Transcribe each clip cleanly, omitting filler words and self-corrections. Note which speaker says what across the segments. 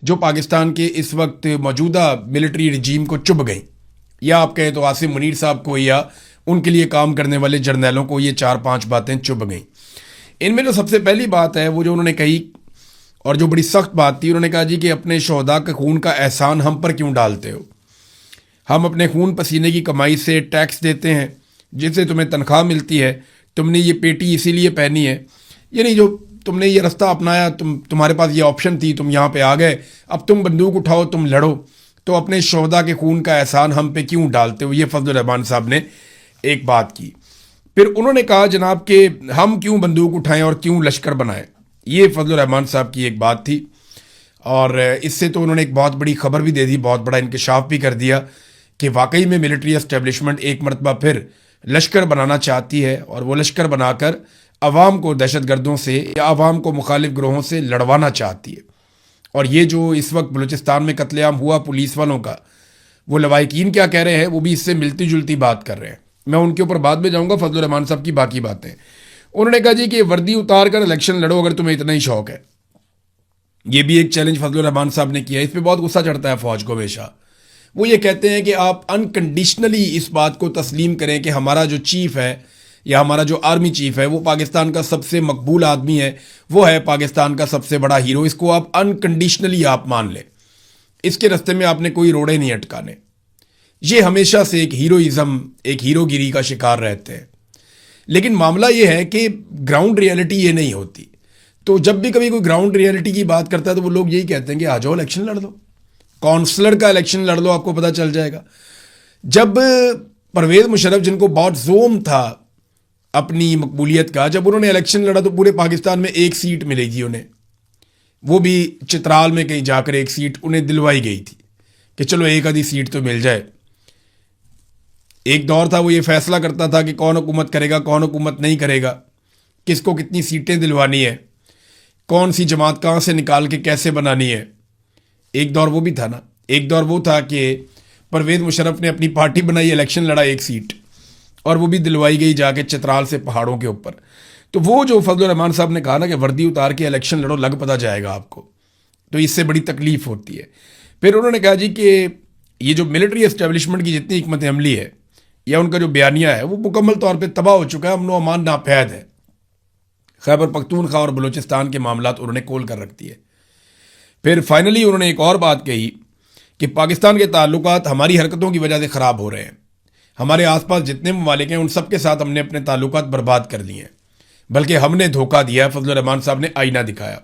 Speaker 1: जो पाकिस्तान के इस वक्त मौजूदा मिलिट्री रिजीम को चुभ गई, या आप कहें तो आसिम मुनीर साहब को या उनके लिए काम करने वाले जर्नैलों को ये 4-5 बातें चुभ गई। इनमें जो सबसे पहली बात है वो जो उन्होंने कही, और जो बड़ी सख्त बात थी, उन्होंने कहा जी कि अपने शोहदा के खून का एहसान हम पर क्यों डालते हो? हम अपने खून पसीने की कमाई से टैक्स देते हैं, जिससे तुम्हें तनख्वाह मिलती है। तुमने ये पेटी इसीलिए पहनी है, यानी जो तुमने ये रास्ता अपनाया, तुम्हारे पास ये ऑप्शन थी, तुम यहाँ पे आ गए, अब तुम बंदूक उठाओ, तुम लड़ो, तो अपने शोहदा के खून का एहसान हम पे क्यों डालते हो? ये फजलुर रहमान साहब ने एक बात की। फिर उन्होंने कहा जनाब कि हम क्यों बंदूक उठाएं और क्यों लश्कर बनाएं, ये फजलुर रहमान साहब की एक बात थी। और इससे तो उन्होंने एक बहुत बड़ी खबर भी दे दी, बहुत बड़ा इंकशाफ भी कर दिया कि वाकई में मिलिट्री एस्टेब्लिशमेंट एक मरतबा फिर लश्कर बनाना चाहती है, और वो लश्कर बनाकर अवाम को दहशत गर्दों से या अवाम को मुखालिफ ग्रोहों से लड़वाना चाहती है। और ये जो इस वक्त बलूचिस्तान में कत्लेआम हुआ पुलिस वालों का, वो लवाकिन क्या कह रहे हैं, वो भी इससे मिलती जुलती बात कर रहे हैं। मैं उनके ऊपर बाद में जाऊंगा, फजलुर रहमान साहब की बाकी बातें। उन्होंने कहा जी कि वर्दी उतार कर इलेक्शन लड़ो अगर तुम्हें इतना ही शौक है। ये भी एक चैलेंज फजलुर रहमान साहब ने किया। इस पर बहुत गुस्सा चढ़ता है फौज को हमेशा। वो ये कहते हैं कि आप अनकंडीशनली इस बात को तस्लीम करें कि हमारा जो चीफ है या हमारा जो आर्मी चीफ है वो पाकिस्तान का सबसे मकबूल आदमी है, वो है पाकिस्तान का सबसे बड़ा हीरो। इसको आप अनकंडीशनली आप मान लें, इसके रास्ते में आपने कोई रोड़े नहीं अटकाने। ये हमेशा से एक हीरोइज्म, एक हीरोगिरी का शिकार रहते हैं। लेकिन मामला ये है कि ग्राउंड रियलिटी ये नहीं होती। तो जब भी कभी कोई ग्राउंड रियलिटी की बात करता है तो वो लोग यही कहते हैं कि आ जाओ इलेक्शन लड़ लो, काउंसलर का इलेक्शन लड़ लो, आपको पता चल जाएगा। जब परवेज मुशर्रफ, जिनको बहुत जोम था अपनी मकबूलियत का, जब उन्होंने इलेक्शन लड़ा तो पूरे पाकिस्तान में एक सीट मिलेगी उन्हें, वो भी चित्राल में कहीं जाकर एक सीट उन्हें दिलवाई गई थी कि चलो एक आधी सीट तो मिल जाए। एक दौर था वो ये फैसला करता था कि कौन हुकूमत करेगा, कौन हुकूमत नहीं करेगा, किसको कितनी सीटें दिलवानी है, कौन सी जमात कहाँ से निकाल के कैसे बनानी है। एक दौर वो भी था ना। एक दौर वो था कि परवेज मुशर्रफ ने अपनी पार्टी बनाई, इलेक्शन लड़ा एक सीट, और वो भी दिलवाई गई जाके चित्राल से पहाड़ों के ऊपर। तो वो जो फजलुर रहमान साहब ने कहा ना कि वर्दी उतार के इलेक्शन लड़ो, लग पता जाएगा आपको, तो इससे बड़ी तकलीफ होती है। फिर उन्होंने कहा जी कि ये जो मिलिट्री एस्टेब्लिशमेंट की जितनी हिकमत अमली है या उनका जो बयानिया है वो मुकम्मल तौर पर तबाह हो चुका है, अमन व अमान नापैद है। खैबर पख्तूनख्वा और बलूचिस्तान के मामला उन्होंने खोल कर रख दिए। फिर फाइनली उन्होंने एक और बात कही कि पाकिस्तान के ताल्लुकात हमारी हरकतों की वजह से ख़राब हो रहे हैं। हमारे आसपास जितने ममालिक हैं उन सब के साथ हमने अपने ताल्लुकात बर्बाद कर दिए हैं, बल्कि हमने धोखा दिया है। फजलुर रहमान साहब ने आईना दिखाया।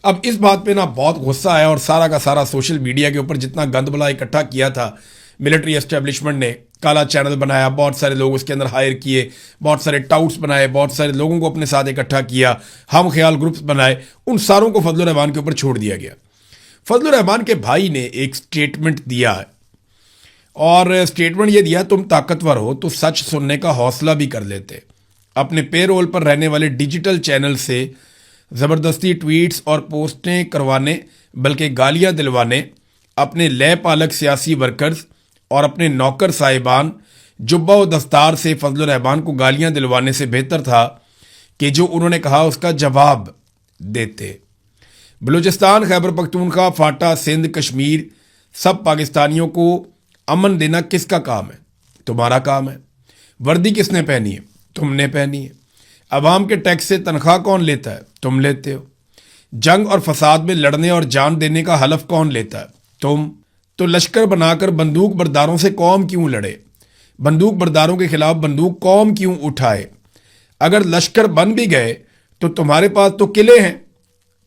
Speaker 1: अब इस बात पे ना बहुत गुस्सा आया, और सारा का सारा सोशल मीडिया के ऊपर जितना गंद बला इकट्ठा किया था मिलिट्री एस्टेब्लिशमेंट ने, काला चैनल बनाया, बहुत सारे लोग उसके अंदर हायर किए, बहुत सारे टाउट्स बनाए, बहुत सारे लोगों को अपने साथ इकट्ठा किया, हम ख्याल ग्रुप्स बनाए, उन सारों को फजलुर रहमान के ऊपर छोड़ दिया गया। फजलुर रहमान के भाई ने एक स्टेटमेंट दिया है, और स्टेटमेंट ये दिया, तुम ताकतवर हो तो सच सुनने का हौसला भी कर लेते। अपने पेरोल पर रहने वाले डिजिटल चैनल से ज़बरदस्ती ट्वीट्स और पोस्टें करवाने, बल्कि गालियां दिलवाने अपने लय पालक सियासी वर्कर्स और अपने नौकर साहिबान जुब्बा व दस्तार से फजलुर रहमान को गालियां दिलवाने से बेहतर था कि जो उन्होंने कहा उसका जवाब देते। बलूचिस्तान, खैबर पख्तूनख्वा, फाटा, सिंध, कश्मीर, सब पाकिस्तानियों को अमन देना किसका काम है? तुम्हारा काम है। वर्दी किसने पहनी है? तुमने पहनी है। अवाम के टैक्स से तनख्वाह कौन लेता है? तुम लेते हो। जंग और फसाद में लड़ने और जान देने का हलफ कौन लेता है? तुम। तो लश्कर बनाकर बंदूक बरदारों से कौम क्यों लड़े? बंदूक बरदारों के खिलाफ बंदूक कौम क्यों उठाए? अगर लश्कर बन भी गए तो तुम्हारे पास तो किले हैं,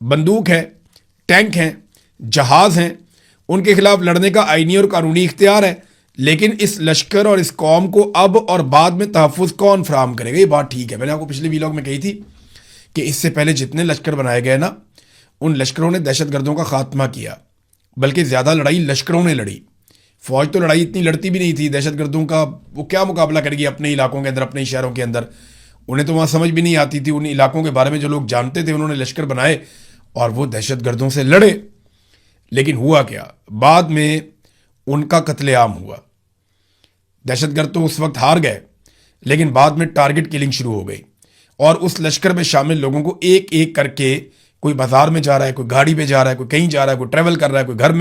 Speaker 1: बंदूक है, टैंक हैं, जहाज हैं, उनके खिलाफ लड़ने का आईनी और कानूनी इख्तियार है। लेकिन इस लश्कर और इस कौम को अब और बाद में तहफ़्फ़ुज़ कौन फराहम करेगा? ये बात ठीक है। मैंने आपको पिछले वीलॉग में कही थी कि इससे पहले जितने लश्कर बनाए गए ना, उन लश्करों ने दहशत गर्दों का खात्मा किया, बल्कि ज़्यादा लड़ाई लश्करों ने लड़ी। फ़ौज तो लड़ाई इतनी लड़ती भी नहीं थी। दहशत गर्दों का वो क्या मुकाबला करेगी अपने इलाकों के अंदर, अपने शहरों के अंदर? उन्हें तो वहाँ समझ भी नहीं आती थी। उन इलाकों के बारे में जो लोग जानते थे उन्होंने लश्कर बनाए और वो दहशत गर्दों से लड़े। लेकिन हुआ क्या? बाद में उनका कत्लेआम हुआ। दहशतगर्द तो उस वक्त हार गए, लेकिन बाद में टारगेट किलिंग शुरू हो गई, और उस लश्कर में शामिल लोगों को एक एक करके कोई बाजार में जा रहा है, कोई गाड़ी पे जा रहा है, कोई कहीं जा रहा है, कोई ट्रैवल कर रहा है, कोई घर में है,